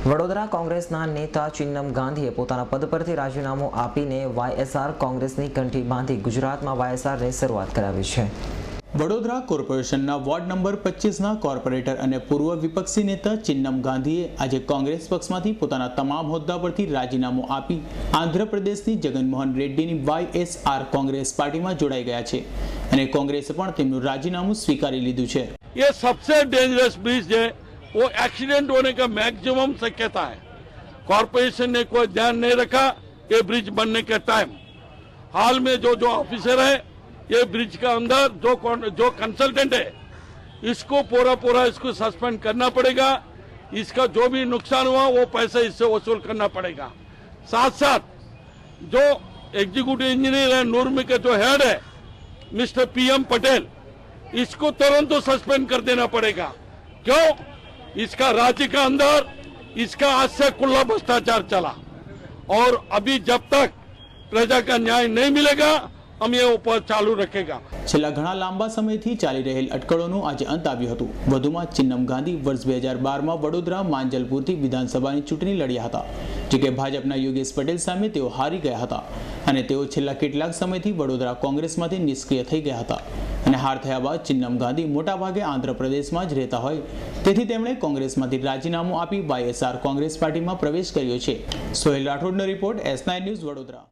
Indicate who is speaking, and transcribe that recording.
Speaker 1: વડોદરા કોંગ્રેસના નેતા ચિન્નમ ગાંધીએ પોતાના પદ પરથી રાજીનામું આપીને વાયએસઆર કોંગ્રેસની કંઠી બાંધી ગુજરાતમાં વાયએસઆરની શરૂઆત કરાવી છે।
Speaker 2: વડોદરા કોર્પોરેશનના વોર્ડ નંબર 25ના કોર્પોરેટર અને પૂર્વ વિપક્ષી નેતા ચિન્નમ ગાંધીએ આજે કોંગ્રેસ પક્ષમાંથી પોતાના તમામ હોદ્દા પરથી રાજીનામું આપી આંધ્રપ્રદેશની જગનમોહન રેડ્ડીની વાયએસઆર કોંગ્રેસ પાર્ટીમાં જોડાઈ ગયા છે અને કોંગ્રેસે પણ તેમનું રાજીનામું સ્વીકારી લીધું છે।
Speaker 3: ये सबसे डेंजरस ब्रिज है, वो एक्सीडेंट होने का मैक्सिमम शक्यता है। कॉर्पोरेशन ने कोई ध्यान नहीं रखा ये ब्रिज बनने के टाइम। हाल में जो ऑफिसर है ये ब्रिज का अंदर जो कंसल्टेंट है इसको पूरा इसको सस्पेंड करना पड़ेगा। इसका जो भी नुकसान हुआ वो पैसा इससे वसूल करना पड़ेगा। साथ साथ जो एग्जीक्यूटिव इंजीनियर है नूरमी के जो हेड है मिस्टर PM पटेल, इसको तुरंत तो सस्पेंड कर देना पड़ेगा। क्यों? इसका राज्य का अंदर इसका आज से खुला भ्रष्टाचार चला और अभी जब तक प्रजा का न्याय नहीं मिलेगा हम ये ऊपर चालू रखेगा।
Speaker 2: છેલ્લા ઘણા લાંબા સમયથી ચાલી રહેલ અટકળોનું આજે અંત આવ્યું હતું। વધુમાં ચિન્નમ ગાંધી વર્ષ 2012માં વડોદરા માંજલપુરથી વિધાનસભાની ચૂંટણી લડ્યા હતા, જે કે ભાજપના યોગેશ પટેલ સામે તેઓ હારી ગયા હતા અને તેઓ છેલ્લા કેટલાક સમયથી વડોદરા કોંગ્રેસમાંથી નિષ્ક્રિય થઈ ગયા હતા અને હાર થયા બાદ ચિન્નમ ગાંધી મોટાભાગે આંધ્રપ્રદેશમાં જ રહેતા હોય તેથી તેમણે કોંગ્રેસમાંથી રાજીનામું આપી વાયએસઆર કોંગ્રેસ પાર્ટીમાં પ્રવેશ કર્યો છે। સોહેલ રાઠોડનો રિપોર્ટ S9 ન્યૂઝ વડોદરા।